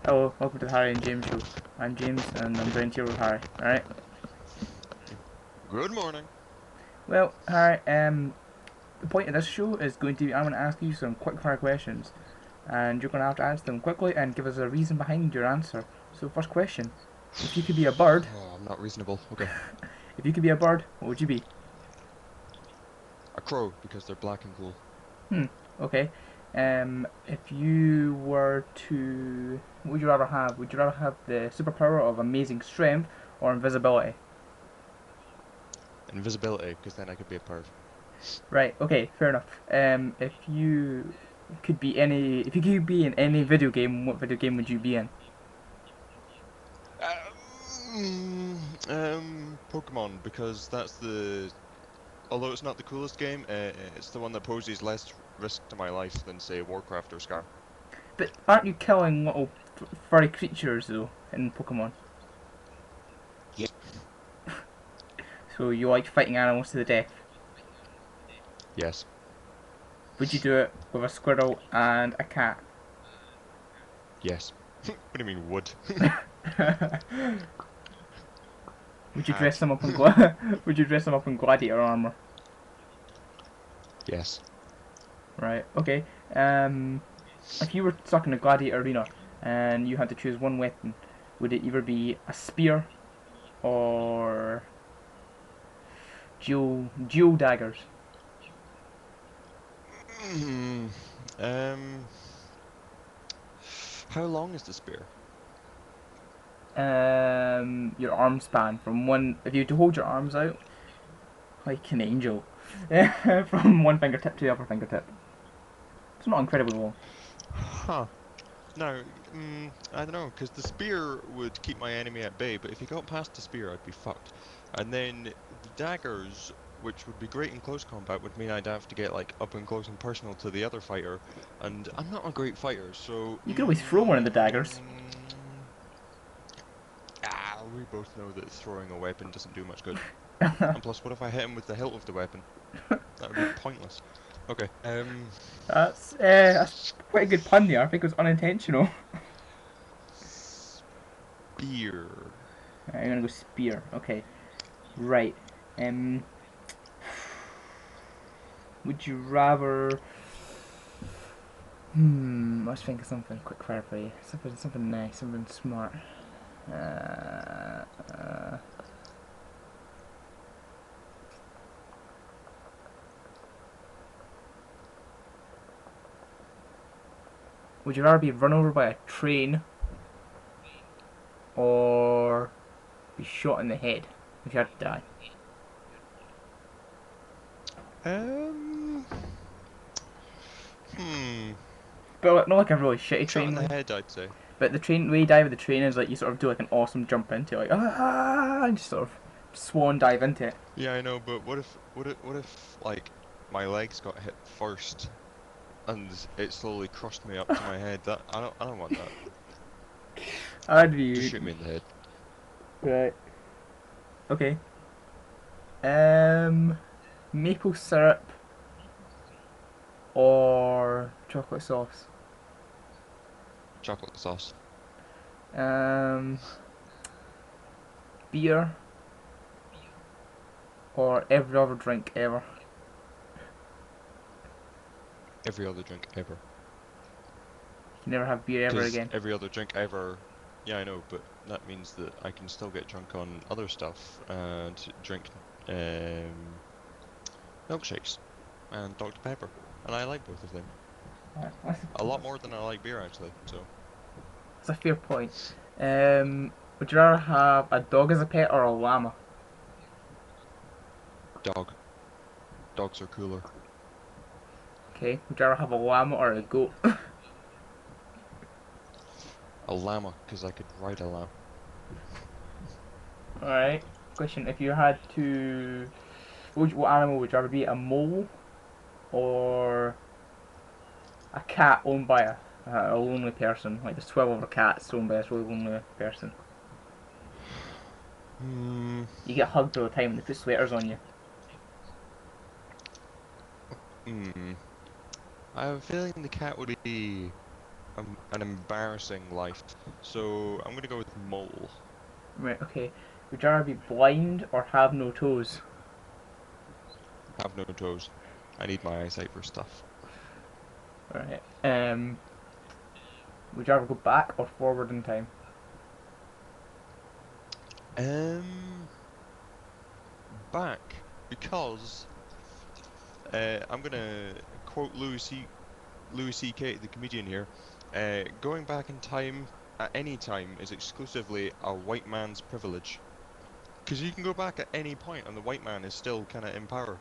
Hello, welcome to the Harry and James show. I'm James and I'm joined here with Harry. Alright? Good morning. Well, Harry, the point of this show is going to be I'm going to ask you some quick fire questions and you're going to have to answer them quickly and give us a reason behind your answer. So, first question. If you could be a bird, Oh, I'm not reasonable. Okay. if you could be a bird, what would you be? A crow, because they're black and cool. Hmm, okay. If you were to. What would you rather have? Would you rather have the superpower of amazing strength or invisibility? Invisibility, because then I could be a perv. Right. Okay. Fair enough. If you could be any, if you could be in any video game, what video game would you be in? Pokemon, because that's the... Although it's not the coolest game, it's the one that poses less risk to my life than, say, Warcraft or Skyrim. But aren't you killing little furry creatures though in Pokemon? Yeah. So you like fighting animals to the death. Yes. Would you do it with a squirrel and a cat? Yes. What do you mean, would? Would you dress Had. them up in Would you dress them up in gladiator armor? Yes. Right. Okay. If you were stuck in a gladiator arena and you had to choose one weapon, would it either be a spear or dual daggers? Mm, um... How long is the spear? Your arm span from one. If you were to hold your arms out like an angel, from one fingertip to the other fingertip, it's not incredibly long. Huh. No, I don't know, because the spear would keep my enemy at bay, but if he got past the spear, I'd be fucked. And then the daggers, which would be great in close combat, would mean I'd have to get like up and close and personal to the other fighter, and I'm not a great fighter, so You could always throw one of the daggers. we both know that throwing a weapon doesn't do much good. And plus, what if I hit him with the hilt of the weapon? That would be pointless. Okay. That's quite a good pun there. I think it was unintentional. Spear. I'm gonna go spear. Okay, right. Um, would you rather? Let's think of something quick fire for you. Something nice, something smart. Uh, uh, would you rather be run over by a train or be shot in the head if you had to die? Um. Hmm. But not like a really shitty Shot train in the way. head, I'd say. But the way you die with the train is like you sort of do like an awesome jump into it, like and just sort of swan dive into it. Yeah, I know, but what if like my legs got hit first and it slowly crushed me up to my head? That I don't want that. I'd Just be shoot me in the head. right. Okay. Um, maple syrup or chocolate sauce. Chocolate sauce. Um, beer or every other drink ever. Every other drink ever. You can never have beer ever Because again. every other drink ever. Yeah, I know, but that means that I can still get drunk on other stuff and drink um milkshakes and Dr. Pepper, and I like both of them That's, a lot more than I like beer actually. So that's a fair point. Would you rather have a dog as a pet or a llama? dog. Dogs are cooler. Okay. Would you rather have a llama or a goat? A llama, because I could ride a llama. Alright. Question: if you had to, what animal would you rather be? A mole or a cat owned by a lonely person? Like there's 12 other cats owned by this really lonely person. Hmm. You get hugged all the time and they put sweaters on you. Hmm. I have a feeling the cat would be. an embarrassing life. So I'm gonna go with mole. Right, okay. Would you rather be blind or have no toes? Have no toes. I need my eyesight for stuff. Right. Would you rather go back or forward in time? Um, Back because I'm gonna quote Louis C.K. the comedian here. Going back in time at any time is exclusively a white man's privilege. Because you can go back at any point and the white man is still kind of in power.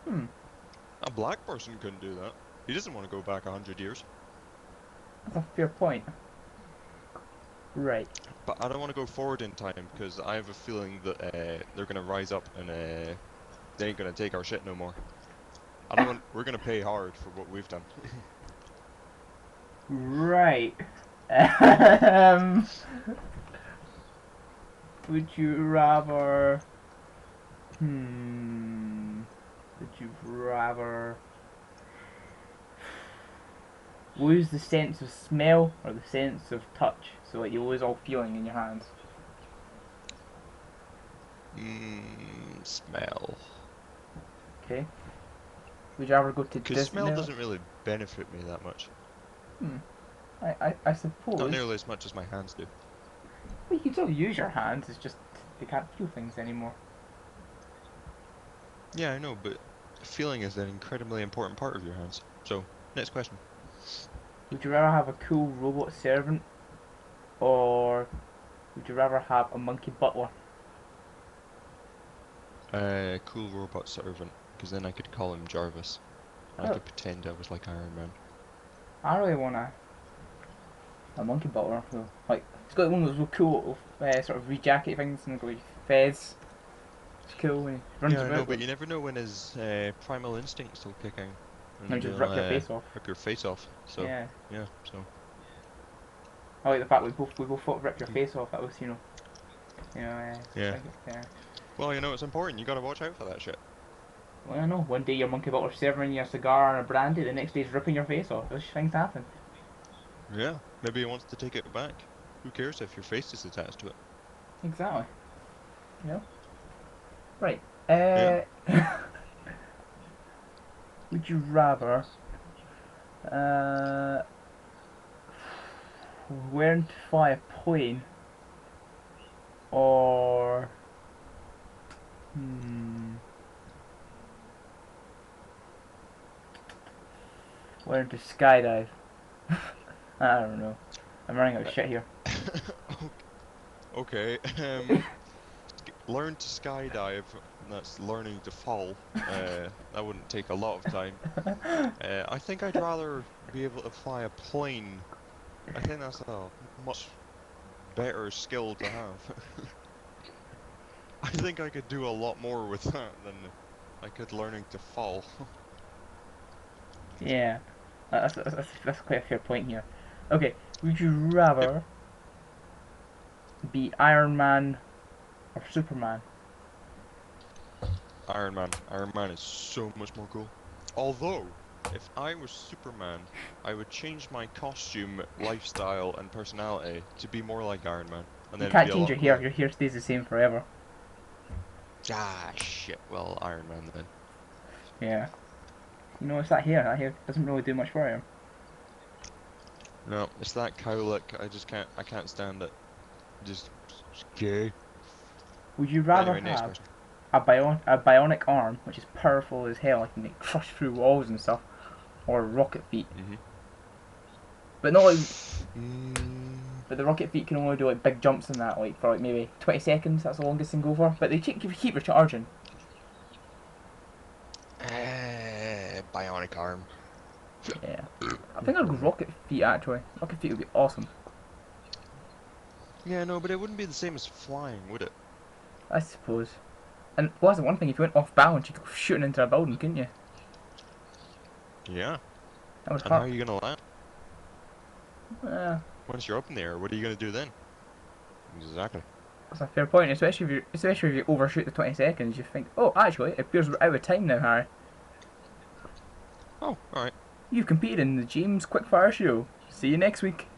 Hmm, A black person couldn't do that. He doesn't want to go back 100 years. that's a fair point. Right. But I don't want to go forward in time because I have a feeling that they're gonna rise up and they ain't gonna take our shit no more. I don't want. We're gonna pay hard for what we've done. Right. Um, would you rather? Hmm. Would you rather lose the sense of smell or the sense of touch? So like you lose all feeling in your hands. Smell. Okay. Would you ever go to Because smell Disney? doesn't really benefit me that much. Hmm. I Not suppose. nearly as much as my hands do. Well, you can still use your hands. It's just they can't feel things anymore. Yeah, I know, but feeling is an incredibly important part of your hands. So, next question. Would you rather have a cool robot servant or would you rather have a monkey butler? Cool robot servant, because then I could call him Jarvis, and I I, could pretend I was like Iron Man. I really want a monkey butler. Though. Like it's got one of those real cool sort of re-jacket things and got like fez. It's cool when he runs Yeah, I know, about but with. you never know when his primal instincts will kick in, And and just he'll rip your face off. rip your face off. So, Yeah. yeah, so. I like the fact we both thought rip your Mm, face off. That was yeah. like yeah. Well, you know, it's important. You gotta watch out for that shit. Well, I know. One day your monkey butler's serving you a cigar and a brandy. The next day's ripping your face off. Those things happen. Yeah, maybe he wants to take it back. Who cares if your face is attached to it? Exactly. You know. Right. Yeah. Would you rather uh, learn to fly a plane or hmm, learn to skydive? I don't know. I'm running out of shit here. Okay. Learn to skydive. That's learning to fall. That wouldn't take a lot of time. I think I'd rather be able to fly a plane. I think that's a much better skill to have. I think I could do a lot more with that than I could learning to fall. Yeah, that's quite a fair point here. Okay, would you Yep. rather be Iron Man or Superman? Iron Man. Iron Man is so much more cool. Although, if I was Superman, I would change my costume, lifestyle, and personality to be more like Iron Man, and You then it'd be can't a change lot your hair. cooler. Your hair stays the same forever. Ah, shit. Well, Iron Man then. Yeah. You know, it's that hair. That hair doesn't really do much for you. No, it's that cowlick. I just can't. I can't stand it. Just gay. Would you But rather anyway, next have question. a bionic arm, which is powerful as hell, like can like, crush through walls and stuff, or rocket feet? Mhm. But not like, Mm, but the rocket feet can only do like big jumps in that, like for like maybe 20 seconds. That's the longest they can go for. But they keep recharging. bionic arm. Yeah. I think I'd go rocket feet actually. Rocket feet would be awesome. Yeah, no, but it wouldn't be the same as flying, would it? I suppose. And well, that's the one thing. If you went off balance, you could go shooting into a building, couldn't you? Yeah. That would And how hurt. are you gonna land? Uh, Once you're up in the air, what are you gonna do then? Exactly. that's a fair point, especially if you overshoot the 20 seconds. You think, oh, actually, it appears we're out of time now, Harry. Oh, alright. You've competed in the James Quickfire Show. See you next week.